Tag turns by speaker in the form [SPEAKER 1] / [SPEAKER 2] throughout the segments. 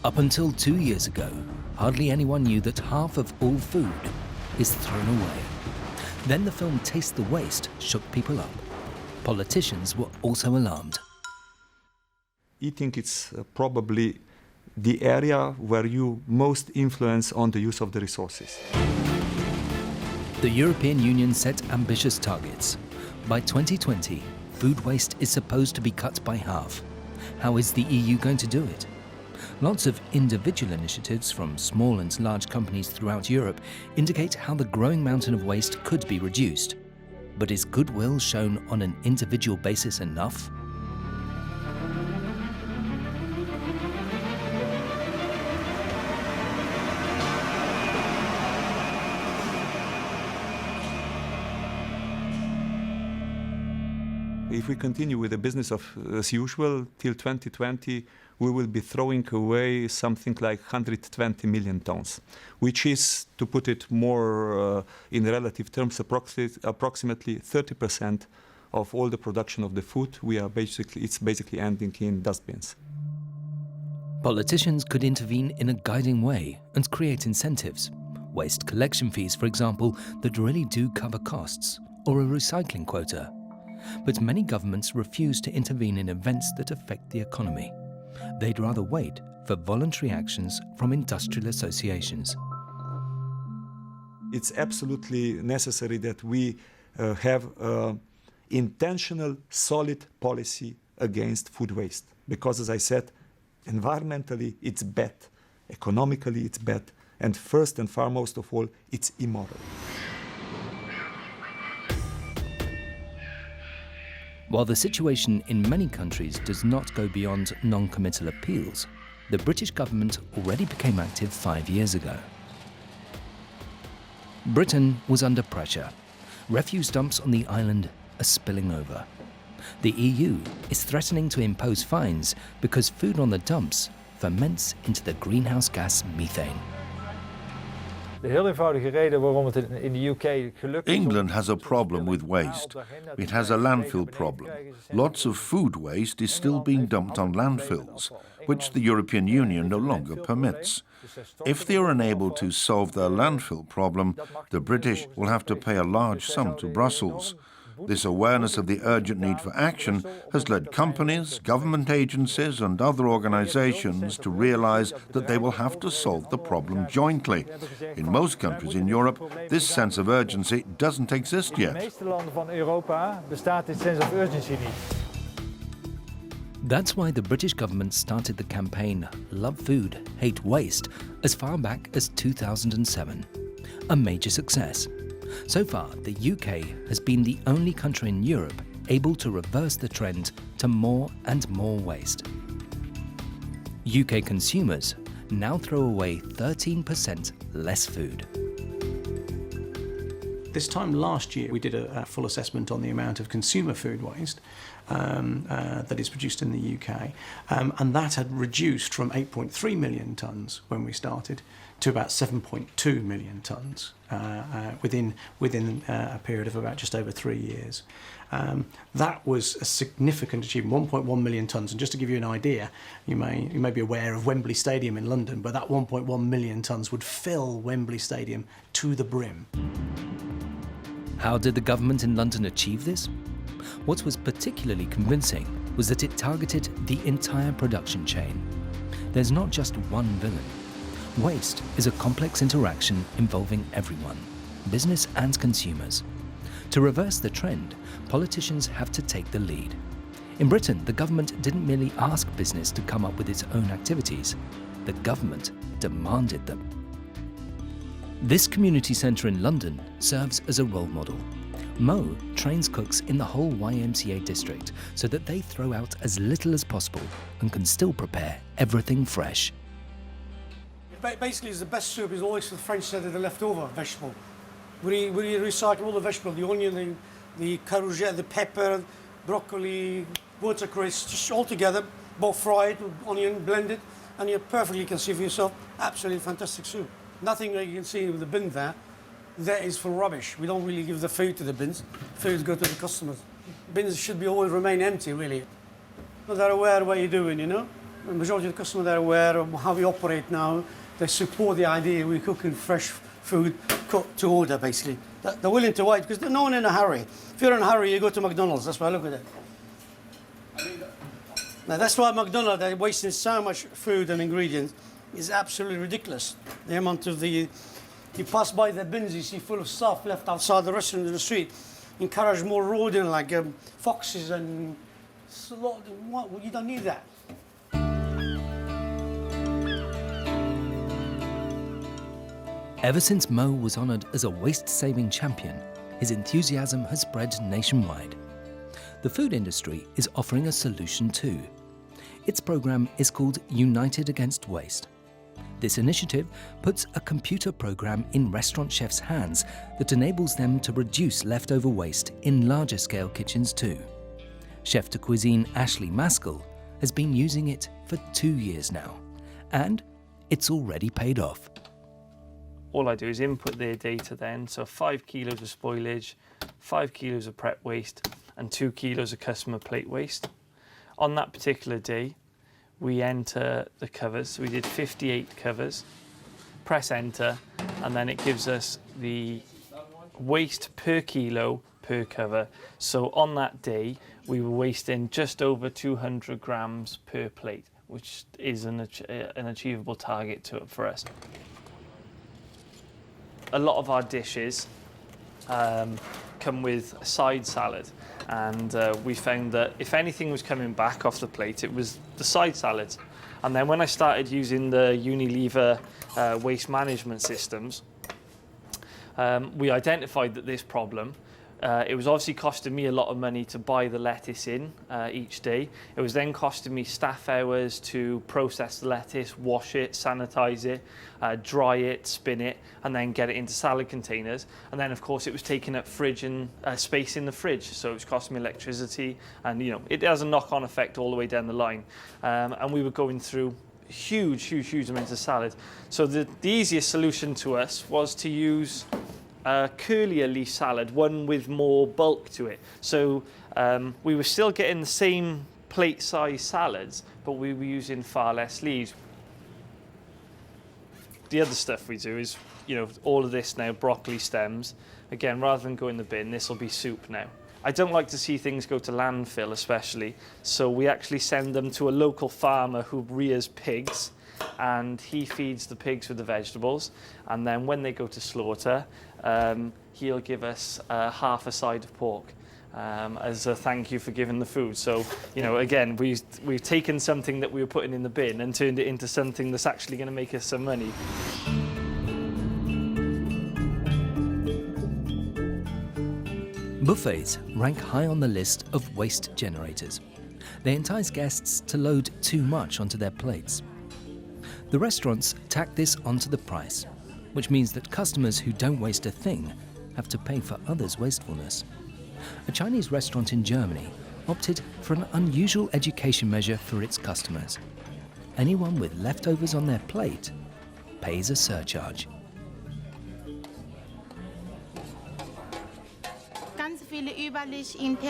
[SPEAKER 1] Up until 2 years ago, hardly anyone knew that half of all food is thrown away. Then the film Taste the Waste shook people up. Politicians were also alarmed.
[SPEAKER 2] Eating is probably the area where you most influence on the use of the resources.
[SPEAKER 1] The European Union set ambitious targets. By 2020, food waste is supposed to be cut by half. How is the EU going to do it? Lots of individual initiatives from small and large companies throughout Europe indicate how the growing mountain of waste could be reduced. But is goodwill shown on an individual basis enough?
[SPEAKER 2] If we continue with the business as usual, till 2020, we will be throwing away something like 120 million tons, which is, to put it more in relative terms, approximately 30% of all the production of the food. It's basically ending in dustbins.
[SPEAKER 1] Politicians could intervene in a guiding way and create incentives. Waste collection fees, for example, that really do cover costs, or a recycling quota. But many governments refuse to intervene in events that affect the economy. They'd rather wait for voluntary actions from industrial associations.
[SPEAKER 2] It's absolutely necessary that we have an intentional, solid policy against food waste. Because, as I said, environmentally it's bad, economically it's bad, and first and foremost of all, it's immoral.
[SPEAKER 1] While the situation in many countries does not go beyond non-committal appeals, the British government already became active 5 years ago. Britain was under pressure. Refuse dumps on the island are spilling over. The EU is threatening to impose fines because food on the dumps ferments into the greenhouse gas methane.
[SPEAKER 3] De heel eenvoudige reden waarom het in de UK gelukt is.
[SPEAKER 4] England has a problem with waste. It has a landfill problem. Lots of food waste is still being dumped on landfills, which the European Union no longer permits. If they are unable to solve their landfill problem, the British will have to pay a large sum to Brussels. This awareness of the urgent need for action has led companies, government agencies and other organisations to realise that they will have to solve the problem jointly. In most countries in Europe, this sense of urgency doesn't exist yet.
[SPEAKER 1] That's why the British government started the campaign Love Food, Hate Waste as far back as 2007. A major success. So far, the UK has been the only country in Europe able to reverse the trend to more and more waste. UK consumers now throw away 13% less food.
[SPEAKER 5] This time last year, we did a full assessment on the amount of consumer food waste that is produced in the UK, and that had reduced from 8.3 million tonnes when we started to about 7.2 million tonnes within a period of about just over 3 years. That was a significant achievement, 1.1 million tonnes. And just to give you an idea, you may be aware of Wembley Stadium in London, but that 1.1 million tonnes would fill Wembley Stadium to the brim.
[SPEAKER 1] How did the government in London achieve this? What was particularly convincing was that it targeted the entire production chain. There's not just one villain. Waste is a complex interaction involving everyone, business and consumers. To reverse the trend, politicians have to take the lead. In Britain, the government didn't merely ask business to come up with its own activities. The government demanded them. This community centre in London serves as a role model. Mo trains cooks in the whole YMCA district so that they throw out as little as possible and can still prepare everything fresh.
[SPEAKER 6] Basically, the best soup is always the French said the leftover vegetable. We recycle all the vegetables, the onion, the courgette, the pepper, broccoli, watercress, just all together, both fried, onion, blended, and you perfectly can see for yourself, absolutely fantastic soup. Nothing that you can see with the bin there, that is for rubbish. We don't really give the food to the bins. Food goes to the customers. Bins should be always remain empty, really. Not that aware of what you're doing, you know? The majority of the customers are aware of how we operate now. They support the idea we're cooking fresh food, cooked to order, basically. They're willing to wait because they're no one in a hurry. If you're in a hurry, you go to McDonald's. That's why I look at it. Now, that's why McDonald's, they're wasting so much food and ingredients. It's absolutely ridiculous. The amount of you pass by the bins, you see full of stuff left outside the restaurant in the street. Encourage more rodent like foxes and you don't need that.
[SPEAKER 1] Ever since Mo was honoured as a waste-saving champion, his enthusiasm has spread nationwide. The food industry is offering a solution too. Its programme is called United Against Waste. This initiative puts a computer program in restaurant chefs' hands that enables them to reduce leftover waste in larger scale kitchens too. Chef de cuisine Ashley Maskell has been using it for 2 years now, and it's already paid off.
[SPEAKER 7] All I do is input their data then, so 5 kilos of spoilage, 5 kilos of prep waste, and 2 kilos of customer plate waste. On that particular day, we enter the covers. So we did 58 covers, press enter, and then it gives us the waste per kilo per cover. So on that day, we were wasting just over 200 grams per plate, which is an achievable target for us. A lot of our dishes come with a side salad, and we found that if anything was coming back off the plate, it was the side salads. And then when I started using the Unilever waste management systems, we identified that this problem, it was obviously costing me a lot of money to buy the lettuce in each day. It was then costing me staff hours to process the lettuce, wash it, sanitize it, dry it, spin it, and then get it into salad containers. And then, of course, it was taking up fridge and space in the fridge, so it was costing me electricity, and it has a knock-on effect all the way down the line. And we were going through huge amounts of salad. So the easiest solution to us was to use a curlier leaf salad, one with more bulk to it. So we were still getting the same plate size salads, but we were using far less leaves. The other stuff we do is, all of this now, broccoli stems. Again, rather than go in the bin, this will be soup now. I don't like to see things go to landfill especially, so we actually send them to a local farmer who rears pigs, and he feeds the pigs with the vegetables, and then when they go to slaughter, he'll give us half a side of pork as a thank you for giving the food. So, again, we've taken something that we were putting in the bin and turned it into something that's actually going to make us some money.
[SPEAKER 1] Buffets rank high on the list of waste generators. They entice guests to load too much onto their plates. The restaurants tack this onto the price, which means that customers who don't waste a thing have to pay for others' wastefulness. A Chinese restaurant in Germany opted for an unusual education measure for its customers. Anyone with leftovers on their plate pays a surcharge.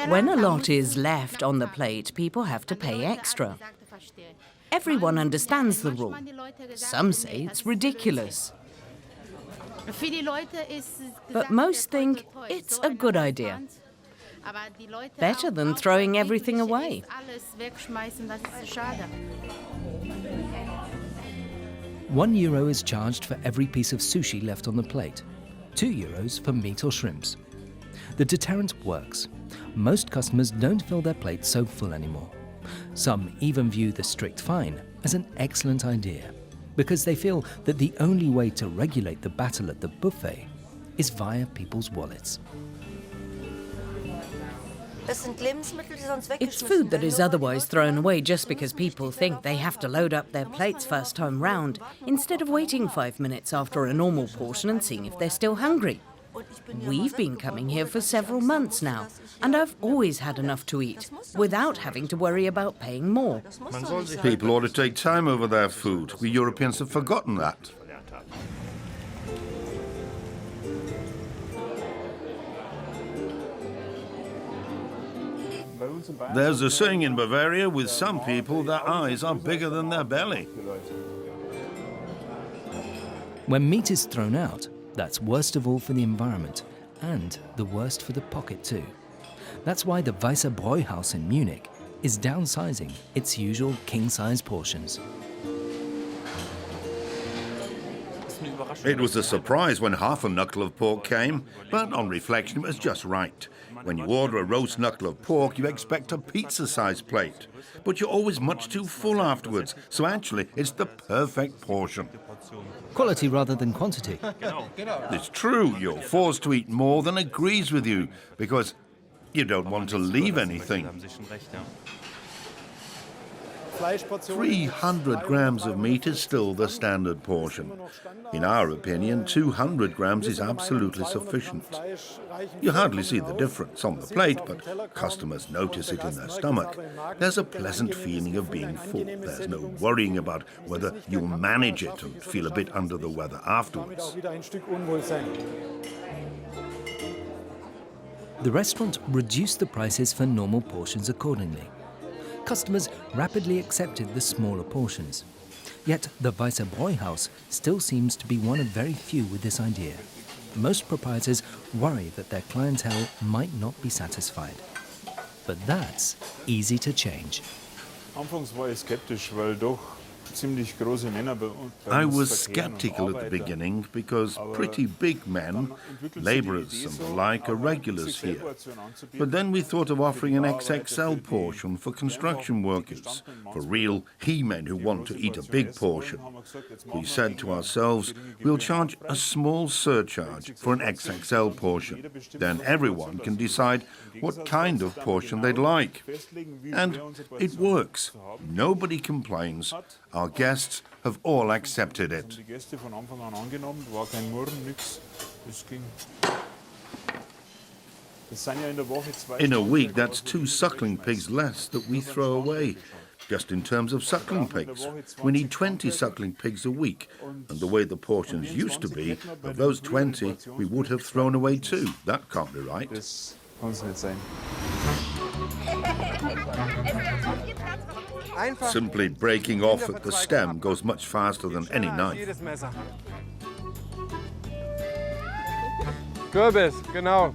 [SPEAKER 8] When a lot is left on the plate, people have to pay extra. Everyone understands the rule. Some say it's ridiculous. But most think it's a good idea. Better than throwing everything away.
[SPEAKER 1] €1 is charged for every piece of sushi left on the plate, €2 for meat or shrimps. The deterrent works. Most customers don't fill their plates so full anymore. Some even view the strict fine as an excellent idea, because they feel that the only way to regulate the battle at the buffet is via people's wallets.
[SPEAKER 8] It's food that is otherwise thrown away just because people think they have to load up their plates first time round, instead of waiting 5 minutes after a normal portion and seeing if they're still hungry. We've been coming here for several months now, and I've always had enough to eat, without having to worry about paying more.
[SPEAKER 4] People ought to take time over their food. We Europeans have forgotten that. There's a saying in Bavaria, with some people, their eyes are bigger than their belly.
[SPEAKER 1] When meat is thrown out, that's worst of all for the environment and the worst for the pocket too. That's why the Weißer Bräuhaus in Munich is downsizing its usual king-size portions.
[SPEAKER 4] It was a surprise when half a knuckle of pork came, but on reflection it was just right. When you order a roast knuckle of pork, you expect a pizza-sized plate. But you're always much too full afterwards, so actually it's the perfect portion.
[SPEAKER 1] Quality rather than quantity.
[SPEAKER 4] It's true, you're forced to eat more than agrees with you, because you don't want to leave anything. 300 grams of meat is still the standard portion. In our opinion, 200 grams is absolutely sufficient. You hardly see the difference on the plate, but customers notice it in their stomach. There's a pleasant feeling of being full. There's no worrying about whether you'll manage it and feel a bit under the weather afterwards.
[SPEAKER 1] The restaurant reduced the prices for normal portions accordingly. Customers rapidly accepted the smaller portions. Yet the Weißer Bräuhaus still seems to be one of very few with this idea. Most proprietors worry that their clientele might not be satisfied. But that's easy to change.
[SPEAKER 4] I was skeptical at the beginning because pretty big men, labourers and the like, are regulars here. But then we thought of offering an XXL portion for construction workers, for real he-men who want to eat a big portion. We said to ourselves, we'll charge a small surcharge for an XXL portion. Then everyone can decide what kind of portion they'd like. And it works. Nobody complains. Our guests have all accepted it. In a week, that's 2 suckling pigs less that we throw away. Just in terms of suckling pigs. We need 20 suckling pigs a week. And the way the portions used to be, of those 20, we would have thrown away 2. That can't be right. Simply breaking off at the stem goes much faster than any knife.
[SPEAKER 9] Kürbis, genau.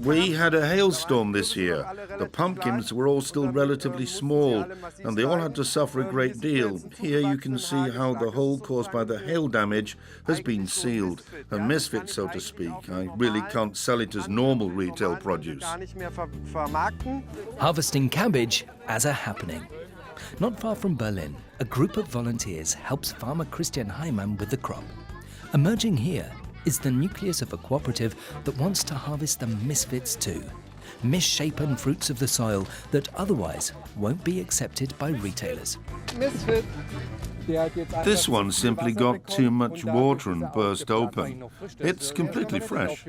[SPEAKER 4] We had a hailstorm this year. The pumpkins were all still relatively small, and they all had to suffer a great deal. Here you can see how the hole caused by the hail damage has been sealed. A misfit, so to speak. I really can't sell it as normal retail produce.
[SPEAKER 1] Harvesting cabbage as a happening. Not far from Berlin, a group of volunteers helps farmer Christian Heimann with the crop. Emerging here is the nucleus of a cooperative that wants to harvest the misfits too. Misshapen fruits of the soil that otherwise won't be accepted by retailers.
[SPEAKER 9] Misfit.
[SPEAKER 4] This one simply got too much water and burst open. It's completely fresh.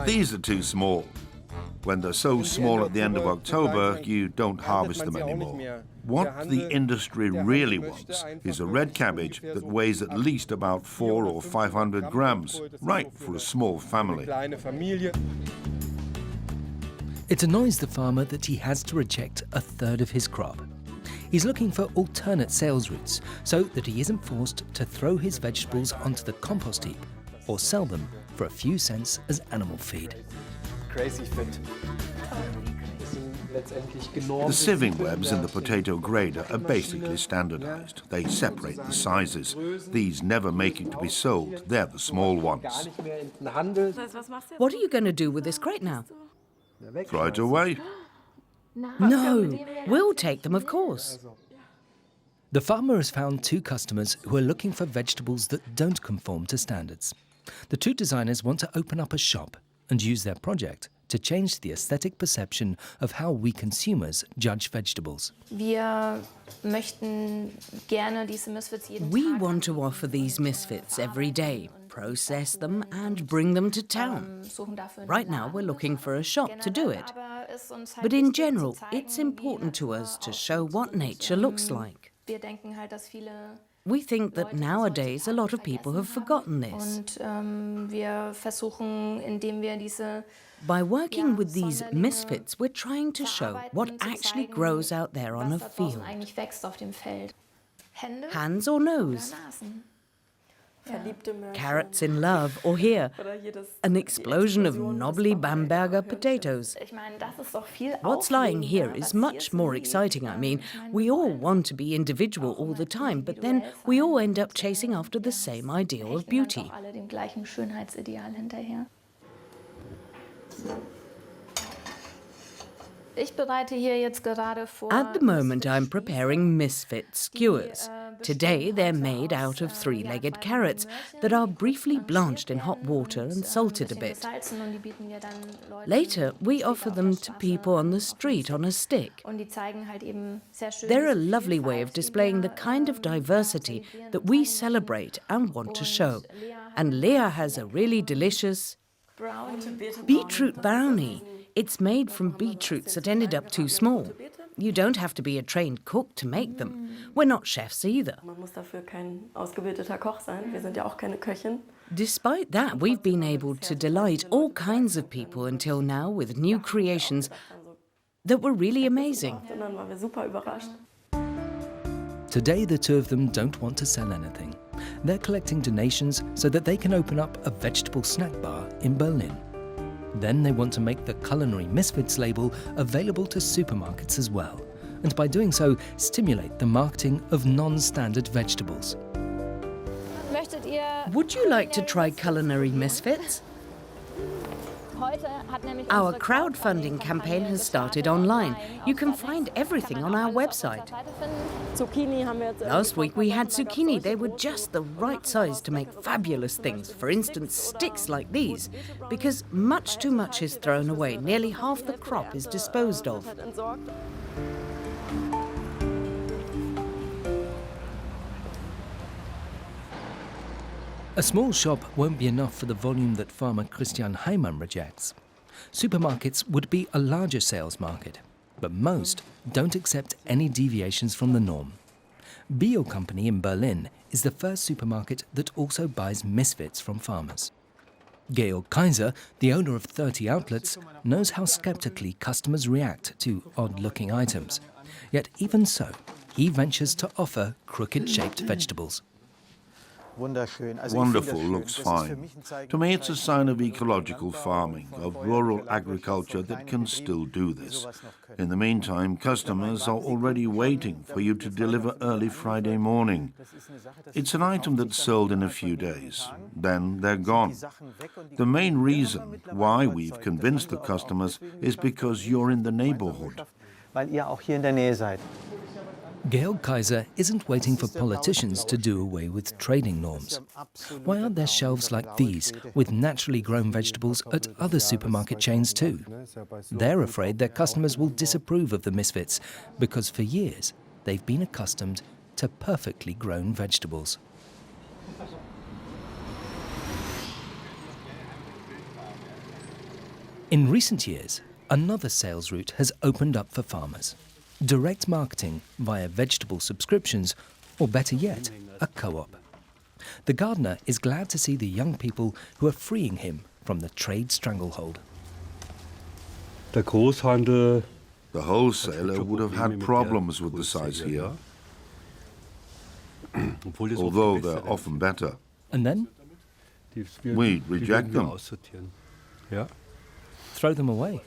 [SPEAKER 4] These are too small. When they're so small at the end of October, you don't harvest them anymore. What the industry really wants is a red cabbage that weighs at least about 400 or 500 grams, right for a small family.
[SPEAKER 1] It annoys the farmer that he has to reject a third of his crop. He's looking for alternate sales routes so that he isn't forced to throw his vegetables onto the compost heap or sell them for a few cents as animal feed.
[SPEAKER 9] Crazy fit.
[SPEAKER 4] The sieving webs in the potato grader are basically standardized. They separate the sizes. These never make it to be sold. They're the small ones.
[SPEAKER 8] What are you going to do with this crate now?
[SPEAKER 4] Throw it away.
[SPEAKER 8] No, we'll take them, of course.
[SPEAKER 1] The farmer has found 2 customers who are looking for vegetables that don't conform to standards. The 2 designers want to open up a shop and use their project to change the aesthetic perception of how we consumers judge vegetables.
[SPEAKER 8] We want to offer these misfits every day, process them and bring them to town. Right now we're looking for a shop to do it. But in general, it's important to us to show what nature looks like. We think that nowadays a lot of people have forgotten this. By working with these misfits, we're trying to show what actually grows out there on a field. Hands or nose? Carrots in love, or here, an explosion of knobbly Bamberger potatoes. What's lying here is much more exciting. I mean, we all want to be individual all the time, but then we all end up chasing after the same ideal of beauty. At the moment, I'm preparing misfit skewers. Today, they're made out of three-legged carrots that are briefly blanched in hot water and salted a bit. Later, we offer them to people on the street on a stick. They're a lovely way of displaying the kind of diversity that we celebrate and want to show. And Lea has a really delicious beetroot brownie. It's made from beetroots that ended up too small. You don't have to be a trained cook to make them. We're not chefs either. Despite that, we've been able to delight all kinds of people until now with new creations that were really amazing.
[SPEAKER 1] Today, the two of them don't want to sell anything. They're collecting donations so that they can open up a vegetable snack bar in Berlin. Then they want to make the Culinary Misfits label available to supermarkets as well, and by doing so, stimulate the marketing of non-standard vegetables.
[SPEAKER 8] Would you like to try Culinary Misfits? Our crowdfunding campaign has started online. You can find everything on our website. Last week we had zucchini. They were just the right size to make fabulous things. For instance, sticks like these. Because much too much is thrown away. Nearly half the crop is disposed of.
[SPEAKER 1] A small shop won't be enough for the volume that farmer Christian Heimann rejects. Supermarkets would be a larger sales market, but most don't accept any deviations from the norm. Bio Company in Berlin is the first supermarket that also buys misfits from farmers. Georg Kaiser, the owner of 30 outlets, knows how skeptically customers react to odd-looking items. Yet even so, he ventures to offer crooked-shaped vegetables.
[SPEAKER 4] Wonderful looks fine. To me, it's a sign of ecological farming, of rural agriculture that can still do this. In the meantime, customers are already waiting for you to deliver early Friday morning. It's an item that's sold in a few days. Then they're gone. The main reason why we've convinced the customers is because you're in the neighborhood.
[SPEAKER 1] Georg Kaiser isn't waiting for politicians to do away with trading norms. Why aren't there shelves like these with naturally grown vegetables at other supermarket chains too? They're afraid their customers will disapprove of the misfits because for years they've been accustomed to perfectly grown vegetables. In recent years, another sales route has opened up for farmers. Direct marketing via vegetable subscriptions, or better yet, a co-op. The gardener is glad to see the young people who are freeing him from the trade stranglehold.
[SPEAKER 4] The wholesaler would have had problems with the size here, although they're often better.
[SPEAKER 1] And then?
[SPEAKER 4] We reject them.
[SPEAKER 1] Throw them away?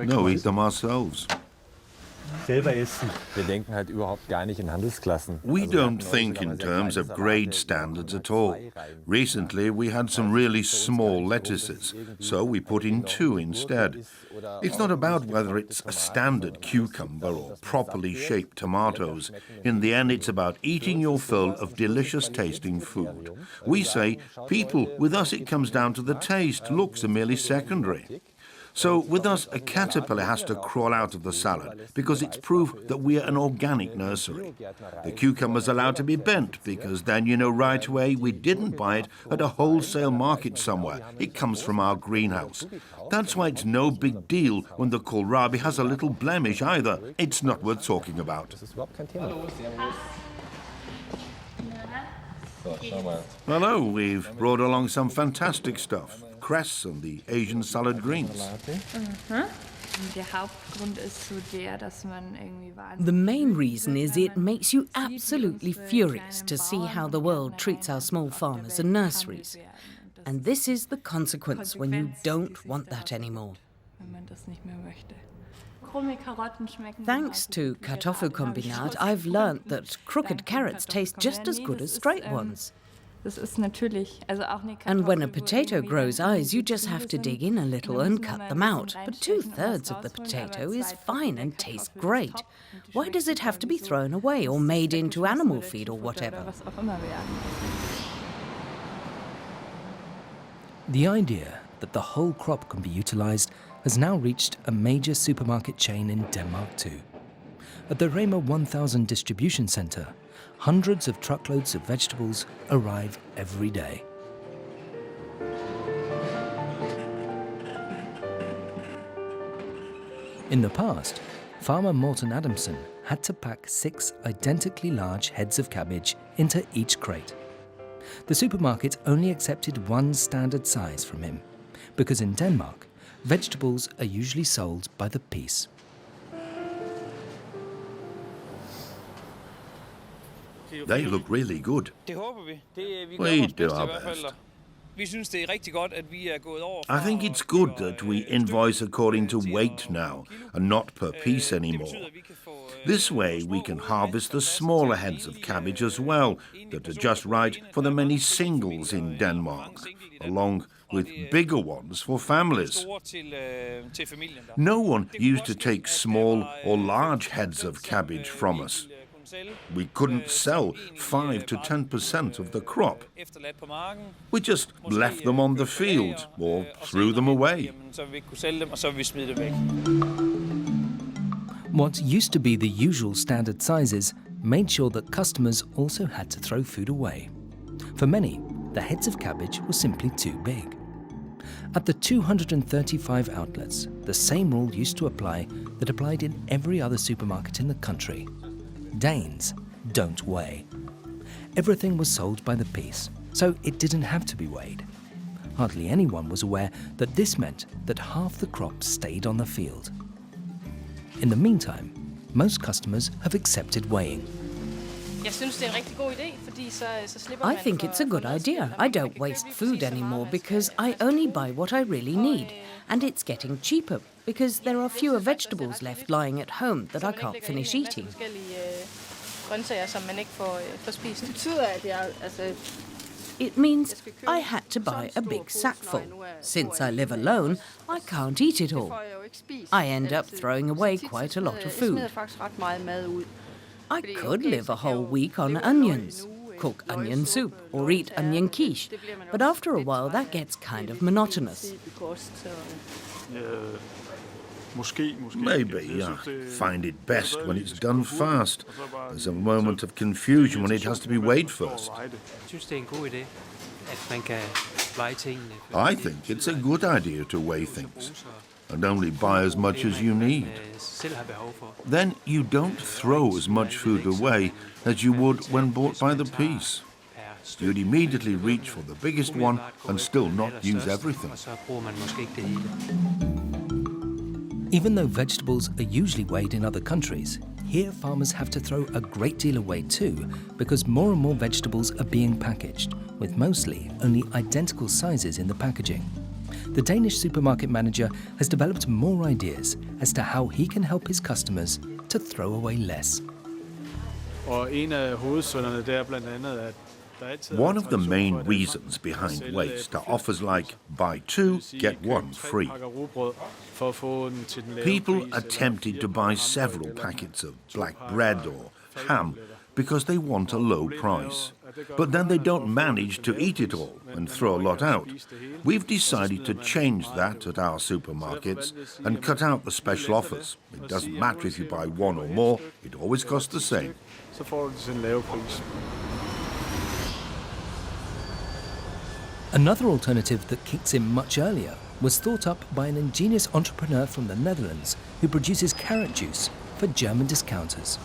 [SPEAKER 4] No, eat them ourselves. We don't think in terms of grade standards at all. Recently, we had some really small lettuces, so we put in 2 instead. It's not about whether it's a standard cucumber or properly shaped tomatoes. In the end, it's about eating your fill of delicious-tasting food. We say, people, with us it comes down to the taste. Looks are merely secondary. So with us, a caterpillar has to crawl out of the salad because it's proof that we're an organic nursery. The cucumber's allowed to be bent because then you know right away we didn't buy it at a wholesale market somewhere. It comes from our greenhouse. That's why it's no big deal when the kohlrabi has a little blemish either. It's not worth talking about. Hello, we've brought along some fantastic stuff. Cress and the Asian salad greens.
[SPEAKER 8] The main reason is it makes you absolutely furious to see how the world treats our small farmers and nurseries. And this is the consequence when you don't want that anymore. Thanks to Kartoffelkombinat, I've learnt that crooked carrots taste just as good as straight ones. And when a potato grows eyes, you just have to dig in a little and cut them out. But 2/3 of the potato is fine and tastes great. Why does it have to be thrown away or made into animal feed or whatever?
[SPEAKER 1] The idea that the whole crop can be utilised has now reached a major supermarket chain in Denmark too. At the Rema 1000 distribution centre, hundreds of truckloads of vegetables arrive every day. In the past, farmer Morten Adamson had to pack 6 identically large heads of cabbage into each crate. The supermarket only accepted one standard size from him, because in Denmark, vegetables are usually sold by the piece.
[SPEAKER 4] They look really good. We do our best. I think it's good that we invoice according to weight now and not per piece anymore. This way we can harvest the smaller heads of cabbage as well that are just right for the many singles in Denmark, along with bigger ones for families. No one used to take small or large heads of cabbage from us. We couldn't sell 5 to 10% of the crop. We just left them on the field or threw them away.
[SPEAKER 1] What used to be the usual standard sizes made sure that customers also had to throw food away. For many, the heads of cabbage were simply too big. At the 235 outlets, the same rule used to apply that applied in every other supermarket in the country. Danes don't weigh. Everything was sold by the piece, so it didn't have to be weighed. Hardly anyone was aware that this meant that half the crop stayed on the field. In the meantime, most customers have accepted weighing.
[SPEAKER 8] I think it's a good idea. I don't waste food anymore because I only buy what I really need. And it's getting cheaper because there are fewer vegetables left lying at home that I can't finish eating. It means I had to buy a big sackful. Since I live alone, I can't eat it all. I end up throwing away quite a lot of food. I could live a whole week on onions, cook onion soup or eat onion quiche, but after a while that gets kind of monotonous.
[SPEAKER 4] Maybe I find it best when it's done fast. There's a moment of confusion when it has to be weighed first. I think it's a good idea to weigh things and only buy as much as you need. Then you don't throw as much food away as you would when bought by the piece. You'd immediately reach for the biggest one and still not use everything.
[SPEAKER 1] Even though vegetables are usually weighed in other countries, here farmers have to throw a great deal away too, because more and more vegetables are being packaged, with mostly only identical sizes in the packaging. The Danish supermarket manager has developed more ideas as to how he can help his customers to throw away less.
[SPEAKER 4] One of the main reasons behind waste are offers like buy 2, get 1 free. People are tempted to buy several packets of black bread or ham because they want a low price. But then they don't manage to eat it all and throw a lot out. We've decided to change that at our supermarkets and cut out the special offers. It doesn't matter if you buy 1 or more, it always costs the same.
[SPEAKER 1] Another alternative that kicks in much earlier was thought up by an ingenious entrepreneur from the Netherlands who produces carrot juice for German discounters.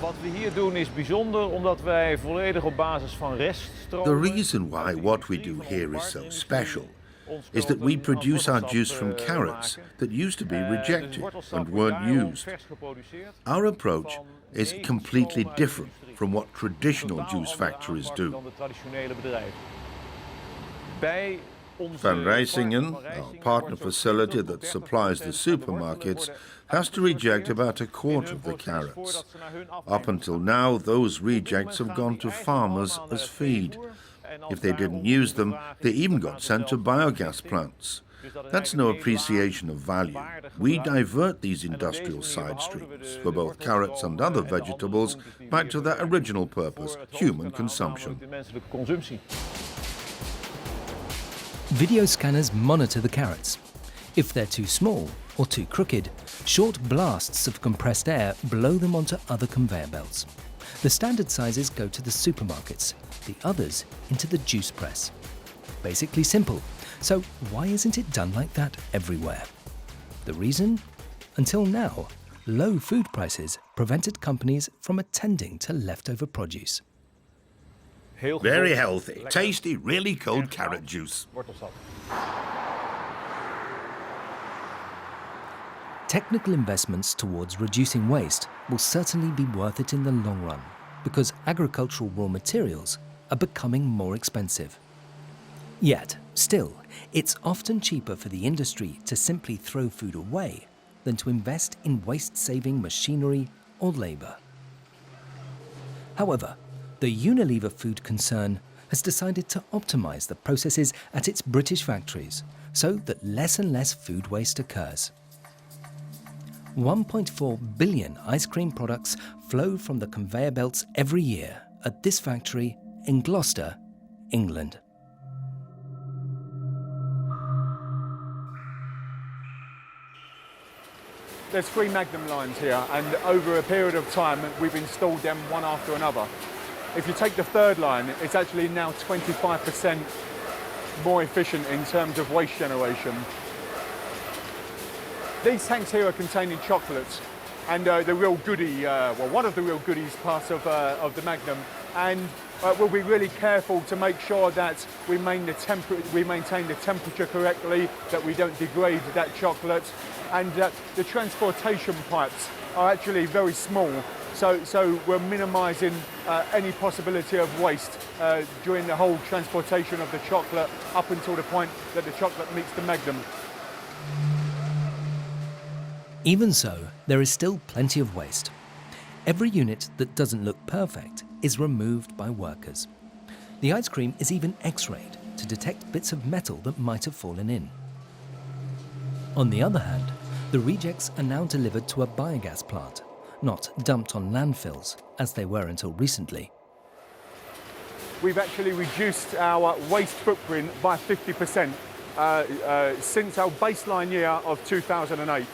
[SPEAKER 3] Wat we hier doen is bijzonder omdat wij volledig op basis van reststromen.
[SPEAKER 4] The reason why what we do here is so special is that we produce our juice from carrots that used to be rejected and weren't used. Our approach is completely different from what traditional juice factories do. Van Rijsingen, our partner facility that supplies the supermarkets, has to reject about a quarter of the carrots. Up until now, those rejects have gone to farmers as feed. If they didn't use them, they even got sent to biogas plants. That's no appreciation of value. We divert these industrial side streams for both carrots and other vegetables back to their original purpose, human consumption.
[SPEAKER 1] Video scanners monitor the carrots. If they're too small or too crooked, short blasts of compressed air blow them onto other conveyor belts. The standard sizes go to the supermarkets, the others into the juice press. Basically simple. So why isn't it done like that everywhere? The reason? Until now, low food prices prevented companies from attending to leftover produce.
[SPEAKER 4] Very healthy, tasty, really cold carrot juice.
[SPEAKER 1] Technical investments towards reducing waste will certainly be worth it in the long run, because agricultural raw materials are becoming more expensive. Yet, still, it's often cheaper for the industry to simply throw food away than to invest in waste-saving machinery or labour. However, the Unilever food concern has decided to optimise the processes at its British factories so that less and less food waste occurs. 1.4 billion ice cream products flow from the conveyor belts every year at this factory in Gloucester, England.
[SPEAKER 10] There's 3 Magnum lines here, and over a period of time we've installed them one after another. If you take the 3rd line, it's actually now 25% more efficient in terms of waste generation. These tanks here are containing chocolates, and the real goodie, well, one of the real goodies parts of the Magnum, and we'll be really careful to make sure that we maintain the temperature correctly, that we don't degrade that chocolate, and the transportation pipes are actually very small, so we're minimising any possibility of waste during the whole transportation of the chocolate up until the point that the chocolate meets the Magnum.
[SPEAKER 1] Even so, there is still plenty of waste. Every unit that doesn't look perfect is removed by workers. The ice cream is even X-rayed to detect bits of metal that might have fallen in. On the other hand, the rejects are now delivered to a biogas plant, not dumped on landfills, as they were until recently.
[SPEAKER 10] We've actually reduced our waste footprint by 50% since our baseline year of 2008.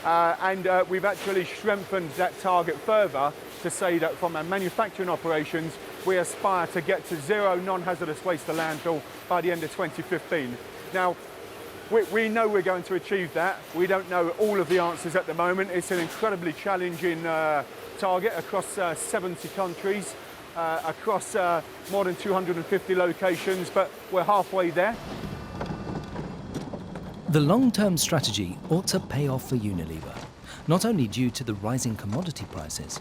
[SPEAKER 10] And we've actually strengthened that target further to say that from our manufacturing operations, we aspire to get to 0 non-hazardous waste to landfill by the end of 2015. Now, we know we're going to achieve that. We don't know all of the answers at the moment. It's an incredibly challenging target across 70 countries, across more than 250 locations, but we're halfway there.
[SPEAKER 1] The long-term strategy ought to pay off for Unilever, not only due to the rising commodity prices.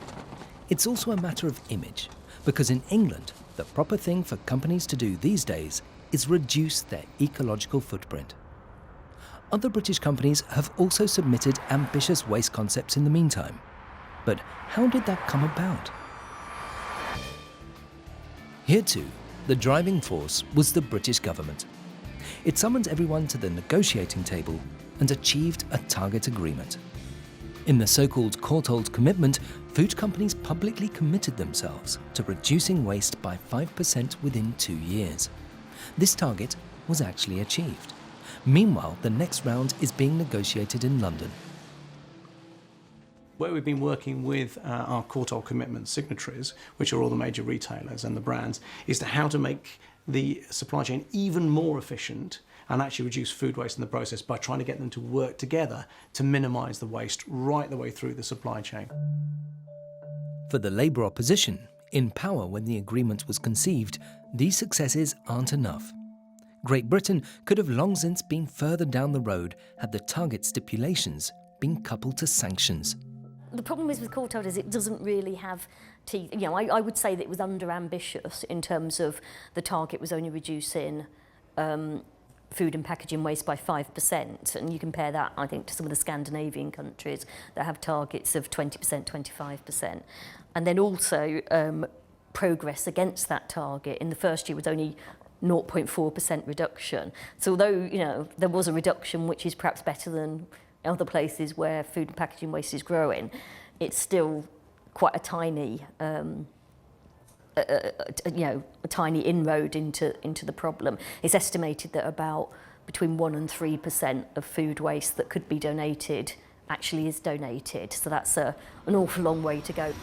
[SPEAKER 1] It's also a matter of image, because in England, the proper thing for companies to do these days is reduce their ecological footprint. Other British companies have also submitted ambitious waste concepts in the meantime. But how did that come about? Here too, the driving force was the British government. It summoned everyone to the negotiating table and achieved a target agreement. In the so-called Courtauld Commitment, food companies publicly committed themselves to reducing waste by 5% within 2 years. This target was actually achieved. Meanwhile, the next round is being negotiated in London.
[SPEAKER 5] Where we've been working with our Courtauld Commitment signatories, which are all the major retailers and the brands, is to how to make the supply chain even more efficient and actually reduce food waste in the process by trying to get them to work together to minimise the waste right the way through the supply chain.
[SPEAKER 1] For the Labour opposition, in power when the agreement was conceived, these successes aren't enough. Great Britain could have long since been further down the road had the target stipulations been coupled to sanctions.
[SPEAKER 11] The problem is with Courtauld is it doesn't really have teeth. You know, I would say that it was under-ambitious in terms of the target was only reducing food and packaging waste by 5%. And you compare that, I think, to some of the Scandinavian countries that have targets of 20%, 25%. And then also progress against that target in the first year was only 0.4% reduction. So although, you know, there was a reduction which is perhaps better than other places where food and packaging waste is growing, it's still quite a tiny, a tiny inroad into the problem. It's estimated that about between 1% and 3% of food waste that could be donated actually is donated. So that's an awful long way to go.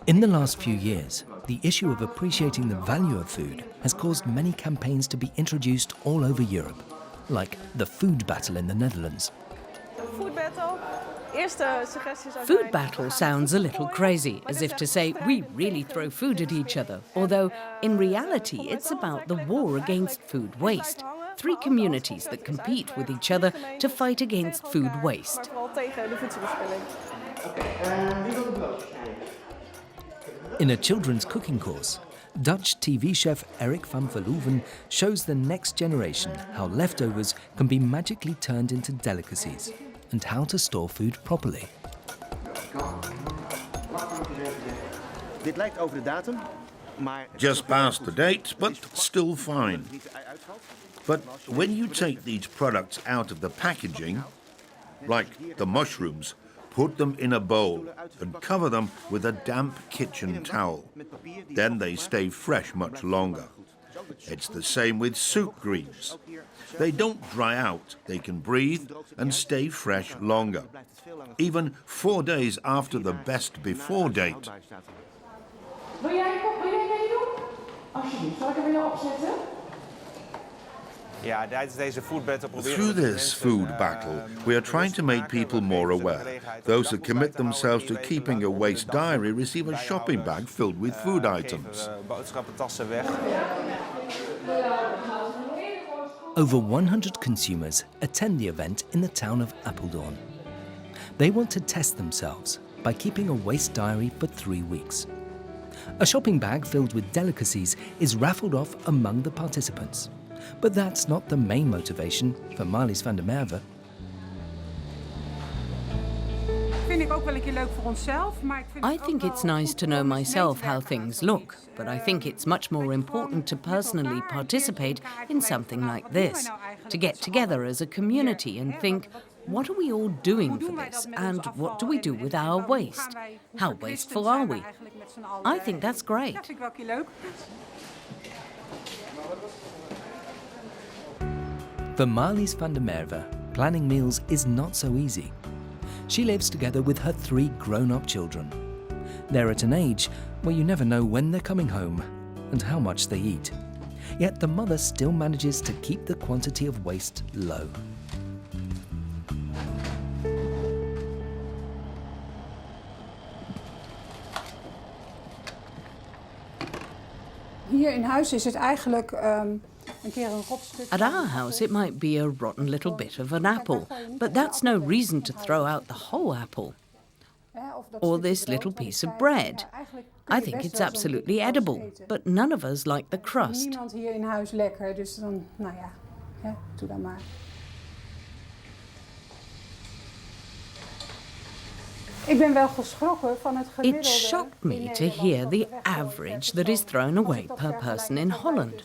[SPEAKER 1] In the last few years, the issue of appreciating the value of food has caused many campaigns to be introduced all over Europe, like the Food Battle in the Netherlands.
[SPEAKER 8] Food battle sounds a little crazy, as if to say we really throw food at each other, although in reality it's about the war against food waste. 3 communities that compete with each other to fight against food waste.
[SPEAKER 1] In a children's cooking course, Dutch TV chef Erik van Verloeven shows the next generation how leftovers can be magically turned into delicacies and how to store food properly.
[SPEAKER 4] Just past the date, but still fine. But when you take these products out of the packaging, like the mushrooms, put them in a bowl and cover them with a damp kitchen towel. Then they stay fresh much longer. It's the same with soup greens. They don't dry out, they can breathe and stay fresh longer. Even 4 days after the best before date.
[SPEAKER 12] Wil jij meedoen? Alsjeblieft, zal ik er weer opzetten?
[SPEAKER 4] Through this food battle, we are trying to make people more aware. Those who commit themselves to keeping a waste diary receive a shopping bag filled with food items.
[SPEAKER 1] Over 100 consumers attend the event in the town of Apeldoorn. They want to test themselves by keeping a waste diary for 3 weeks. A shopping bag filled with delicacies is raffled off among the participants. But that's not the main motivation for Marlies van der Merwe.
[SPEAKER 8] I think it's nice to know myself how things look, but I think it's much more important to personally participate in something like this, to get together as a community and think, what are we all doing for this, and what do we do with our waste? How wasteful are we? I think that's great.
[SPEAKER 1] For Marlies van der Merwe, planning meals is not so easy. She lives together with her 3 grown-up children. They're at an age where you never know when they're coming home and how much they eat. Yet the mother still manages to keep the quantity of waste low.
[SPEAKER 12] Hier in huis is het eigenlijk
[SPEAKER 8] At our house, it might be a rotten little bit of an apple, but that's no reason to throw out the whole apple. Or this little piece of bread. I think it's absolutely edible, but none of us like the crust.
[SPEAKER 12] Niemand hier in huis lekker, dus dan, nou ja, doe dan maar.
[SPEAKER 8] It shocked me to hear the average that is thrown away per person in Holland.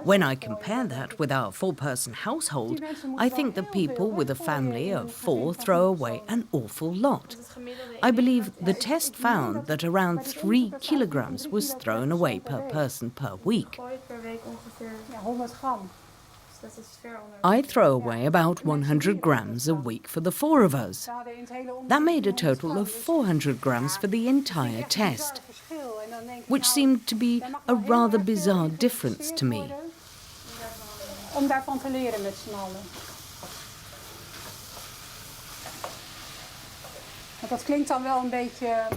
[SPEAKER 8] When I compare that with our 4-person household, I think that people with a family of 4 throw away an awful lot. I believe the test found that around 3 kilograms was thrown away per person per week. I throw away about 100 grams a week for the 4 of us. That made a total of 400 grams for the entire test, which seemed to be a rather bizarre difference to me.
[SPEAKER 12] Om daarvan te leren met z'n allen. Want dat klinkt dan wel een beetje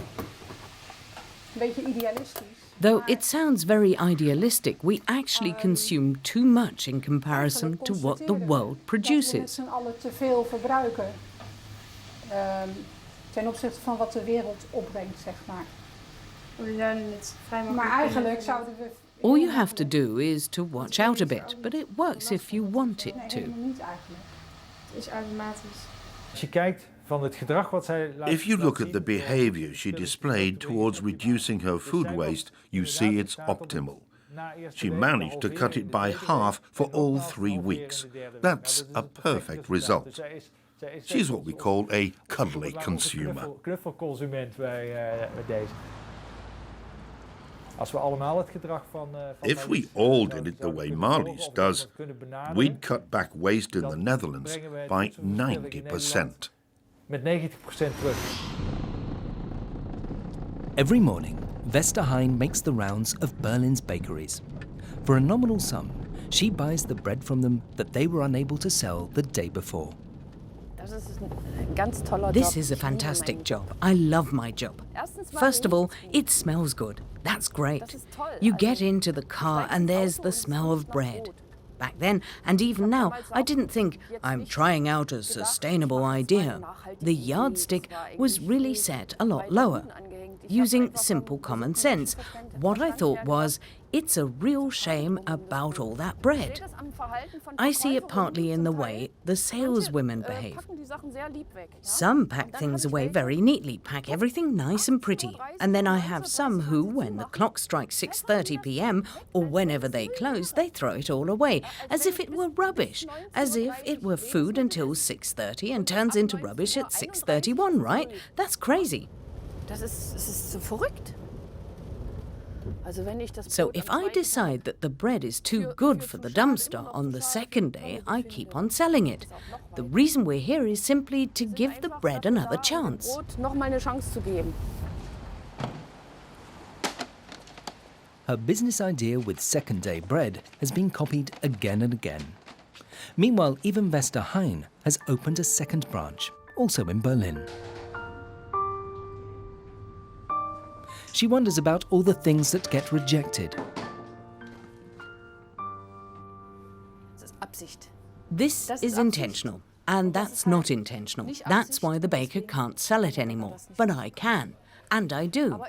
[SPEAKER 8] Though it sounds very idealistic, we actually consume too much in comparison to what the world produces.
[SPEAKER 13] Ten opzichte van wat de wereld opbrengt, zeg maar. Maar eigenlijk zouden we...
[SPEAKER 8] All you have to do is to watch out a bit, but it works if you want it to.
[SPEAKER 4] If you look at the behavior she displayed towards reducing her food waste, you see it's optimal. She managed to cut it by half for all 3 weeks. That's a perfect result. She's what we call a cuddly consumer. If we all did it the way Marlies does, we'd cut back waste in the Netherlands by 90%.
[SPEAKER 1] Every morning, Westerhein makes the rounds of Berlin's bakeries. For a nominal sum, she buys the bread from them that they were unable to sell the day before.
[SPEAKER 8] This is a fantastic job. I love my job. First of all, it smells good. That's great. You get into the car and there's the smell of bread. Back then, and even now, I didn't think, I'm trying out a sustainable idea. The yardstick was really set a lot lower. Using simple common sense, what I thought was, it's a real shame about all that bread. I see it partly in the way the saleswomen behave. Some pack things away very neatly, pack everything nice and pretty. And then I have some who, when the clock strikes 6:30 p.m. or whenever they close, they throw it all away, as if it were rubbish, as if it were food until 6:30 and turns into rubbish at 6:31, right? That's crazy.
[SPEAKER 14] Das ist so verrückt.
[SPEAKER 8] So if I decide that the bread is too good for the dumpster on the second day, I keep on selling it. The reason we're here is simply to give the bread another chance.
[SPEAKER 1] Her business idea with second-day bread has been copied again and again. Meanwhile, even Westerhein has opened a second branch, also in Berlin. She wonders about all the things that get rejected.
[SPEAKER 8] This is intentional, and that's not intentional. That's why the baker can't sell it anymore. But I can, and I do.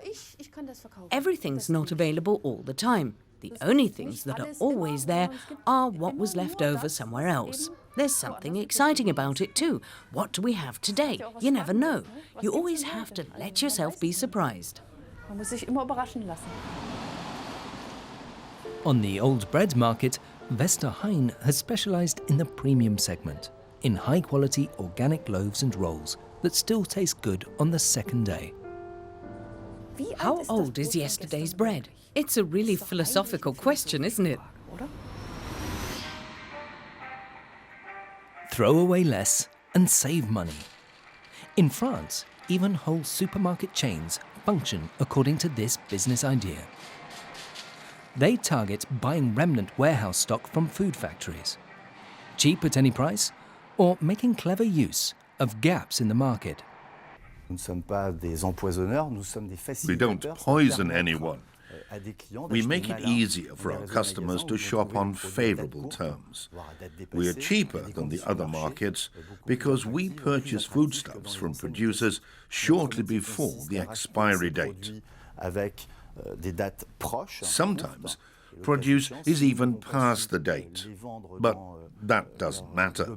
[SPEAKER 8] Everything's not available all the time. The only things that are always there are what was left over somewhere else. There's something exciting about it too. What do we have today? You never know. You always have to let yourself be surprised.
[SPEAKER 14] Man muss sich immer überraschen lassen.
[SPEAKER 1] On the old bread market, Westerhein has specialized in the premium segment, in high-quality organic loaves and rolls that still taste good on the second day.
[SPEAKER 8] How old is yesterday's bread? It's a really philosophical question, isn't it?
[SPEAKER 1] Throw away less and save money. In France, even whole supermarket chains function according to this business idea. They target buying remnant warehouse stock from food factories, cheap at any price, or making clever use of gaps in the market.
[SPEAKER 4] We don't poison anyone. We make it easier for our customers to shop on favorable terms. We are cheaper than the other markets because we purchase foodstuffs from producers shortly before the expiry date. Sometimes produce is even past the date, but that doesn't matter.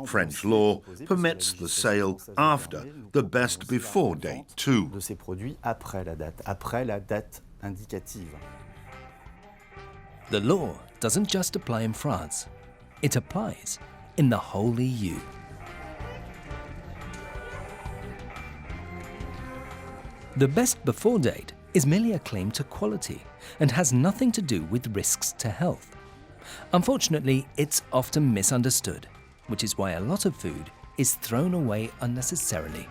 [SPEAKER 4] French law permits the sale after the best before date too.
[SPEAKER 1] The law doesn't just apply in France, it applies in the whole EU. The best before date is merely a claim to quality and has nothing to do with risks to health. Unfortunately, it's often misunderstood, which is why a lot of food is thrown away unnecessarily.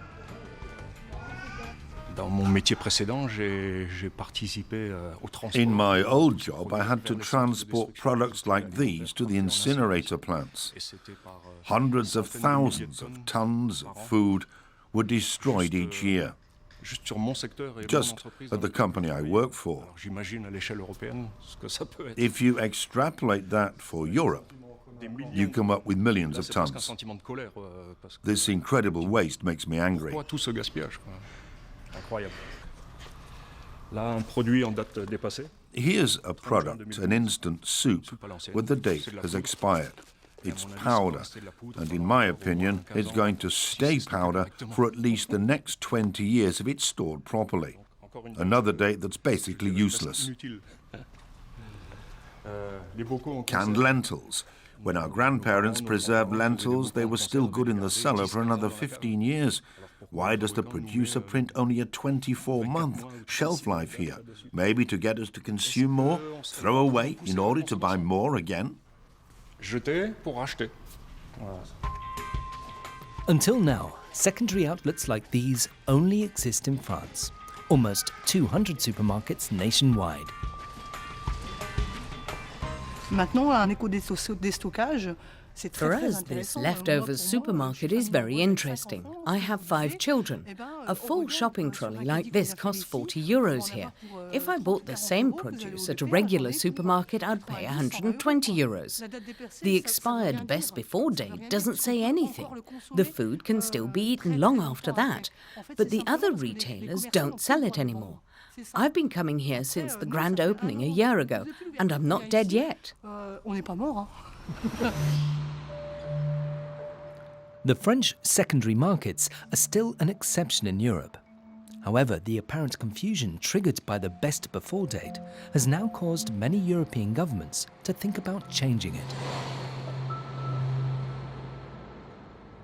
[SPEAKER 4] In my old job, I had to transport products like these to the incinerator plants. Hundreds of thousands of tons of food were destroyed each year. just at the company I work for. If you extrapolate that for Europe, you come up with millions of tons. This incredible waste makes me angry. Here's a product, an instant soup, where the date has expired. It's powder, and in my opinion, it's going to stay powder for at least the next 20 years if it's stored properly. Another date that's basically useless. Canned lentils. When our grandparents preserved lentils, they were still good in the cellar for another 15 years. Why does the producer print only a 24-month shelf life here? Maybe to get us to consume more, throw away in order to buy more again?
[SPEAKER 1] Until now, secondary outlets like these only exist in France. Almost 200 supermarkets nationwide.
[SPEAKER 8] For us, this leftovers supermarket is very interesting. I have 5 children. A full shopping trolley like this costs 40 euros here. If I bought the same produce at a regular supermarket, I'd pay 120 euros. The expired best before date doesn't say anything. The food can still be eaten long after that, but the other retailers don't sell it anymore. I've been coming here since the grand opening a year ago, and I'm not dead yet.
[SPEAKER 1] The French secondary markets are still an exception in Europe. However, the apparent confusion triggered by the best before date has now caused many European governments to think about changing it.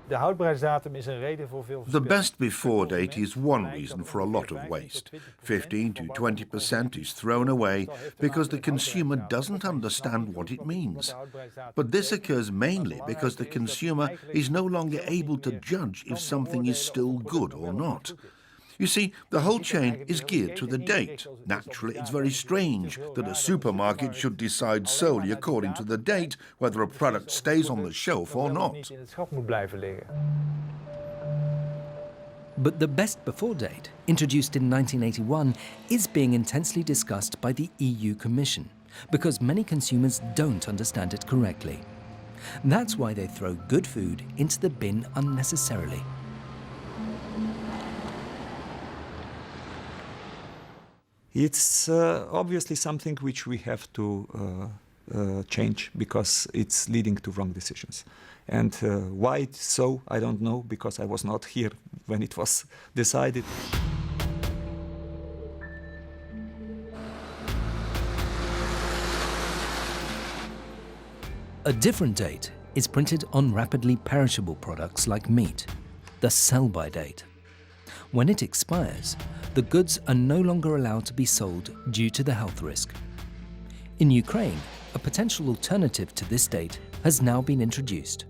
[SPEAKER 4] The best before date is one reason for a lot of waste. 15 to 20% is thrown away because the consumer doesn't understand what it means. But this occurs mainly because the consumer is no longer able to judge if something is still good or not. You see, the whole chain is geared to the date. Naturally, it's very strange that a supermarket should decide solely according to the date whether a product stays on the shelf or not.
[SPEAKER 1] But the best before date, introduced in 1981, is being intensely discussed by the EU Commission because many consumers don't understand it correctly. That's why they throw good food into the bin unnecessarily.
[SPEAKER 2] It's obviously something which we have to change because it's leading to wrong decisions. And why it's so, I don't know, because I was not here when it was decided.
[SPEAKER 1] A different date is printed on rapidly perishable products like meat, the sell-by date. When it expires, the goods are no longer allowed to be sold due to the health risk. In Ukraine, a potential alternative to this date has now been introduced.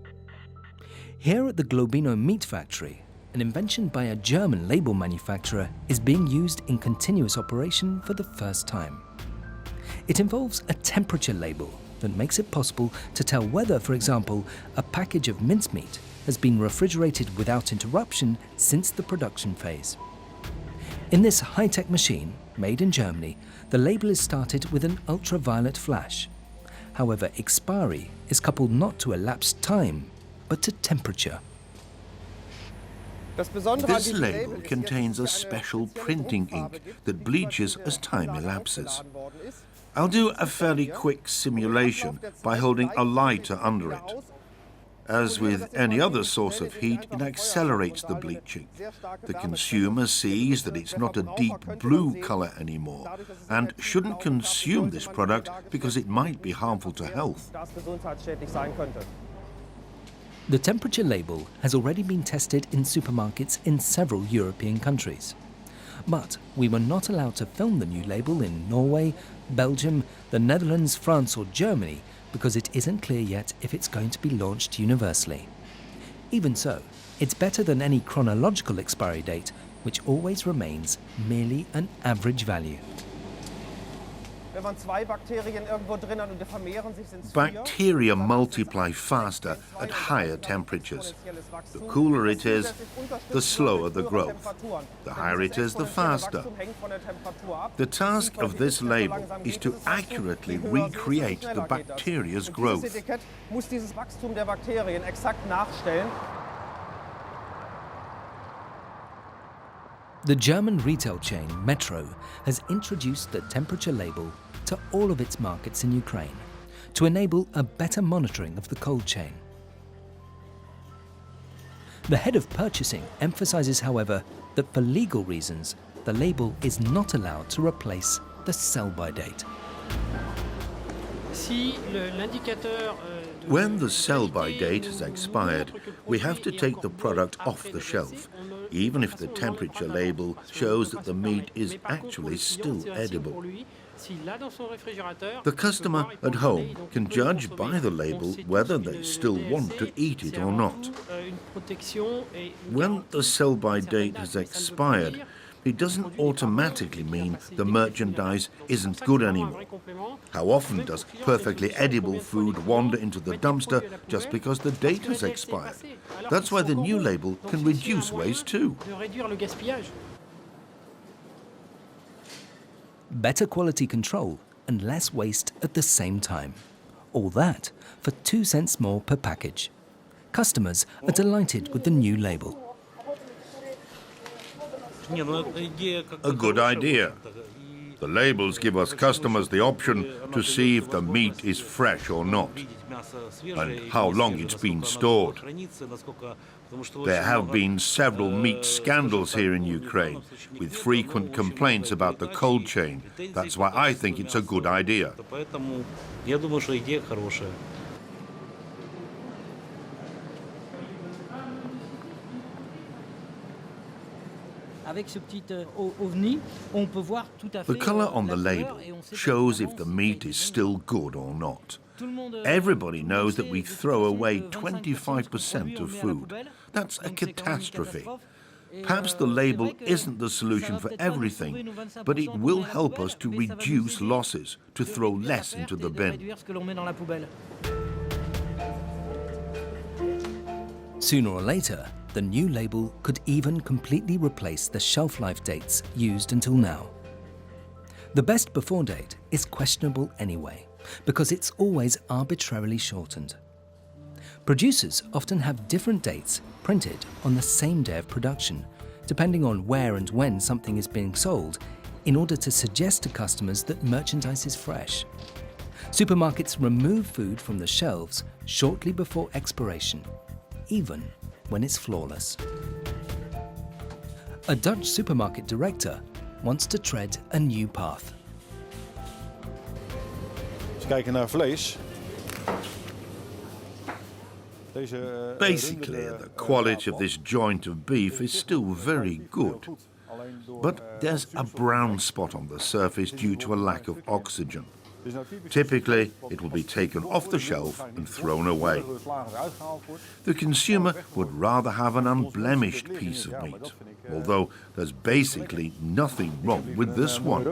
[SPEAKER 1] Here at the Globino meat factory, an invention by a German label manufacturer is being used in continuous operation for the first time. It involves a temperature label that makes it possible to tell whether, for example, a package of mincemeat has been refrigerated without interruption since the production phase. In this high-tech machine, made in Germany, the label is started with an ultraviolet flash. However, expiry is coupled not to elapsed time, but to temperature.
[SPEAKER 4] This label contains a special printing ink that bleaches as time elapses. I'll do a fairly quick simulation by holding a lighter under it. As with any other source of heat, it accelerates the bleaching. The consumer sees that it's not a deep blue color anymore and shouldn't consume this product because it might be harmful to health.
[SPEAKER 1] The temperature label has already been tested in supermarkets in several European countries. But we were not allowed to film the new label in Norway, Belgium, the Netherlands, France or Germany because it isn't clear yet if it's going to be launched universally. Even so, it's better than any chronological expiry date, which always remains merely an average value.
[SPEAKER 4] Bacteria multiply faster at higher temperatures. The cooler it is, the slower the growth. The higher it is, the faster. The task of this label is to accurately recreate the bacteria's growth.
[SPEAKER 1] The German retail chain Metro has introduced the temperature label to all of its markets in Ukraine to enable a better monitoring of the cold chain. The head of purchasing emphasizes, however, that for legal reasons, the label is not allowed to replace the sell-by date.
[SPEAKER 4] When the sell-by date has expired, we have to take the product off the shelf, even if the temperature label shows that the meat is actually still edible. The customer at home can judge by the label whether they still want to eat it or not. When the sell-by date has expired, it doesn't automatically mean the merchandise isn't good anymore. How often does perfectly edible food wander into the dumpster just because the date has expired? That's why the new label can reduce waste too.
[SPEAKER 1] Better quality control and less waste at the same time. All that for 2 cents more per package. Customers are delighted with the new label.
[SPEAKER 4] A good idea. The labels give us customers the option to see if the meat is fresh or not, and how long it's been stored. There have been several meat scandals here in Ukraine, with frequent complaints about the cold chain. That's why I think it's a good idea. The colour on the label shows if the meat is still good or not. Everybody knows that we throw away 25% of food. That's a catastrophe. Perhaps the label isn't the solution for everything, but it will help us to reduce losses, to throw less into the bin.
[SPEAKER 1] Sooner or later, the new label could even completely replace the shelf life dates used until now. The best before date is questionable anyway, because it's always arbitrarily shortened. Producers often have different dates printed on the same day of production, depending on where and when something is being sold, in order to suggest to customers that merchandise is fresh. Supermarkets remove food from the shelves shortly before expiration, even when it's flawless. A Dutch supermarket director wants to tread a new path.
[SPEAKER 4] Basically, the quality of this joint of beef is still very good, but there's a brown spot on the surface due to a lack of oxygen. Typically, it will be taken off the shelf and thrown away. The consumer would rather have an unblemished piece of meat, although there's basically nothing wrong with this one.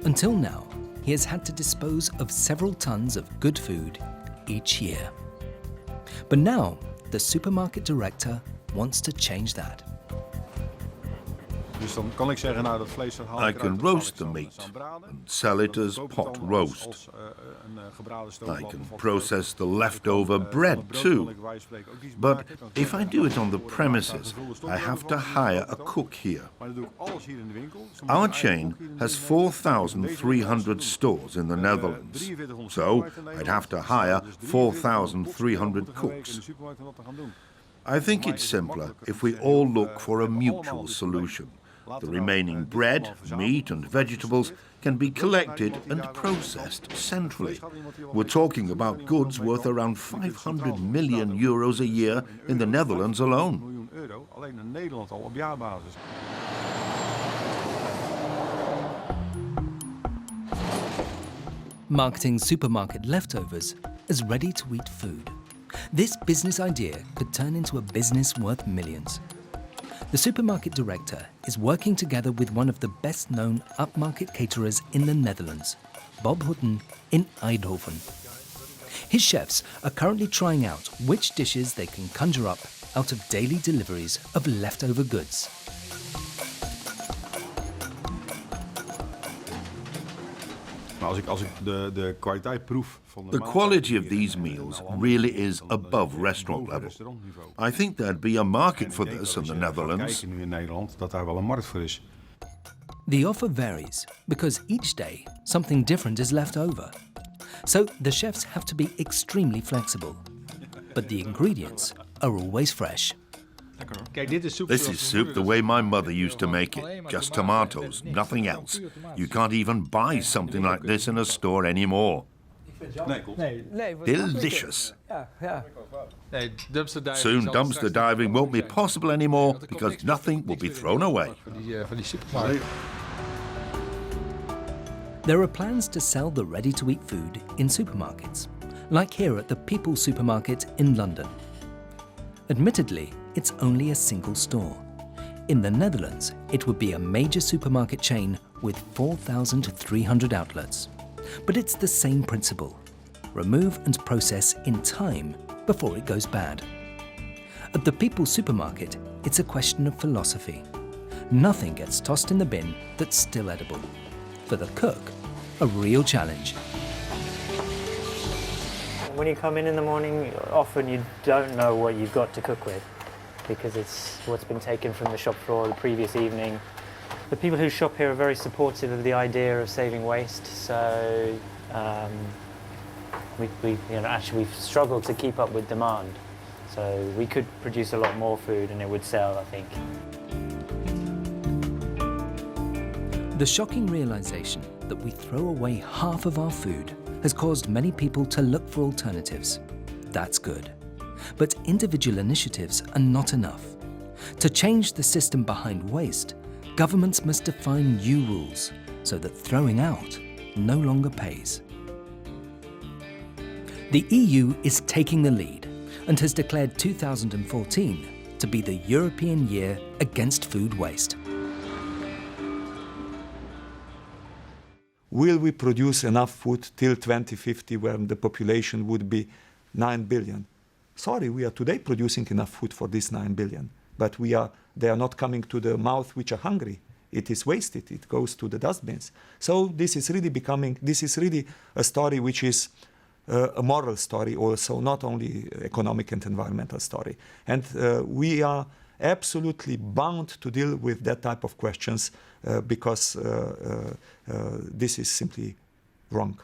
[SPEAKER 1] Until now, he has had to dispose of several tons of good food each year. But now, the supermarket director wants to change that.
[SPEAKER 4] I can roast the meat and sell it as pot roast. I can process the leftover bread too. But if I do it on the premises, I have to hire a cook here. Our chain has 4,300 stores in the Netherlands, so I'd have to hire 4,300 cooks. I think it's simpler if we all look for a mutual solution. The remaining bread, meat and vegetables can be collected and processed centrally. We're talking about goods worth around 500 million euros a year in the Netherlands alone.
[SPEAKER 1] Marketing supermarket leftovers as ready-to-eat food. This business idea could turn into a business worth millions. The supermarket director is working together with one of the best-known upmarket caterers in the Netherlands, Bob Hutten in Eindhoven. His chefs are currently trying out which dishes they can conjure up out of daily deliveries of leftover goods.
[SPEAKER 4] The quality of these meals really is above restaurant level. I think there'd be a market for this in the Netherlands.
[SPEAKER 1] The offer varies because each day something different is left over. So the chefs have to be extremely flexible. But the ingredients are always fresh.
[SPEAKER 4] This is soup the way my mother used to make it. Just tomatoes, nothing else. You can't even buy something like this in a store anymore. Delicious. Soon dumpster diving won't be possible anymore because nothing will be thrown away.
[SPEAKER 1] There are plans to sell the ready-to-eat food in supermarkets, like here at the People supermarket in London. Admittedly, it's only a single store. In the Netherlands, it would be a major supermarket chain with 4,300 outlets. But it's the same principle. Remove and process in time before it goes bad. At the People supermarket, it's a question of philosophy. Nothing gets tossed in the bin that's still edible. For the cook, a real challenge.
[SPEAKER 15] When you come in the morning, often you don't know what you've got to cook with because it's what's been taken from the shop floor the previous evening. The people who shop here are very supportive of the idea of saving waste, so we've struggled to keep up with demand. So we could produce a lot more food and it would sell, I think.
[SPEAKER 1] The shocking realization that we throw away half of our food has caused many people to look for alternatives. That's good. But individual initiatives are not enough. To change the system behind waste, governments must define new rules so that throwing out no longer pays. The EU is taking the lead and has declared 2014 to be the European Year Against Food Waste.
[SPEAKER 2] Will we produce enough food till 2050 when the population would be 9 billion? Sorry, we are today producing enough food for this 9 billion, but they are not coming to the mouth which are hungry. It is wasted, it goes to the dustbins. So this is really a story which is a moral story also, not only economic and environmental story. And we are absolutely bound to deal with that type of questions because this is simply wrong.